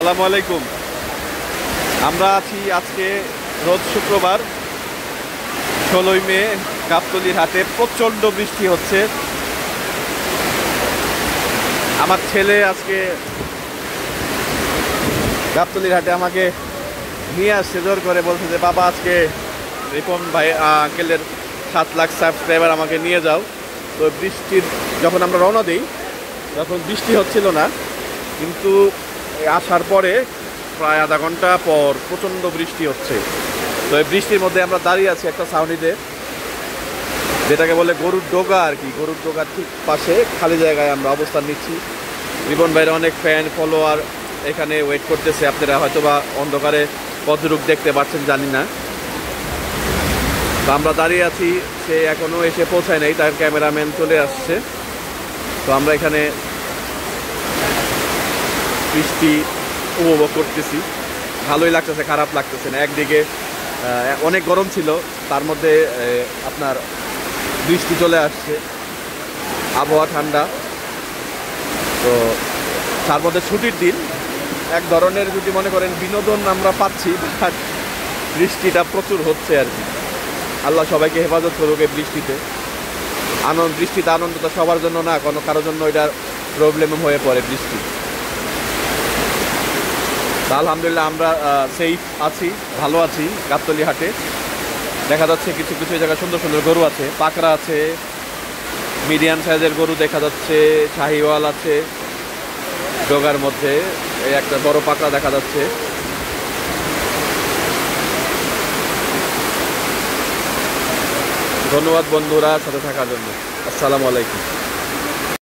আসসালামু আলাইকুম। আমরা আছি আজকে রোজ শুক্রবার 16ই মে। গাবতলীর হাটে প্রচণ্ড বৃষ্টি হচ্ছে। আমার ছেলে আজকে গাবতলীর হাটে আমাকে নিয়ে আসছে, জোর করে বলছে যে বাবা আজকে রিপন ভাই আঙ্কেলের 7 লাখ সাবস্ক্রাইবার আমাকে নিয়ে যাও। তো বৃষ্টির যখন আমরা রওনা দিই তখন বৃষ্টি হচ্ছিল না, কিন্তু আসার পরে প্রায় আধা ঘন্টা পর প্রচণ্ড বৃষ্টি হচ্ছে। তো এই বৃষ্টির মধ্যে আমরা দাঁড়িয়ে আছি একটা ছাউনিতে, যেটাকে বলে গরুর ডোগা আর কি। গরুর ডোগার ঠিক পাশে খালি জায়গায় আমরা অবস্থান নিচ্ছি। রিপন ভাইয়ের অনেক ফ্যান ফলোয়ার এখানে ওয়েট করতেছে। আপনারা হয়তো বা অন্ধকারে কতটুক দেখতে পাচ্ছেন জানি না। তো আমরা দাঁড়িয়ে আছি, সে এখনও এসে পৌঁছায় নাই, তার ক্যামেরাম্যান চলে আসছে। তো আমরা এখানে বৃষ্টি উপভোগ করতেছি। ভালোই লাগতেছে, খারাপ লাগতেছে না। একদিকে অনেক গরম ছিল, তার মধ্যে আপনার বৃষ্টি চলে আসছে, আবহাওয়া ঠান্ডা। তো তার মধ্যে ছুটির দিন, এক ধরনের যদি মনে করেন বিনোদন আমরা পাচ্ছি, বাট বৃষ্টিটা প্রচুর হচ্ছে আর কি। আল্লাহ সবাইকে হেফাজত করুক এই বৃষ্টিতে। বৃষ্টিতে আনন্দ তো সবার জন্য না, কারোর জন্য এটা প্রবলেম হয়ে পড়ে বৃষ্টি। আলহামদুলিল্লাহ আমরা সেফ আছি, ভালো আছি। গাবতলী হাটে দেখা যাচ্ছে কিছু কিছু জায়গায় সুন্দর সুন্দর গরু আছে, পাকড়া আছে, মিডিয়াম সাইজের গরু দেখা যাচ্ছে, শাহিওয়াল আছে। ডোগার মধ্যে এই একটা বড় পাকড়া দেখা যাচ্ছে। ধন্যবাদ বন্ধুরা সাথে থাকার জন্য। আসসালামু আলাইকুম।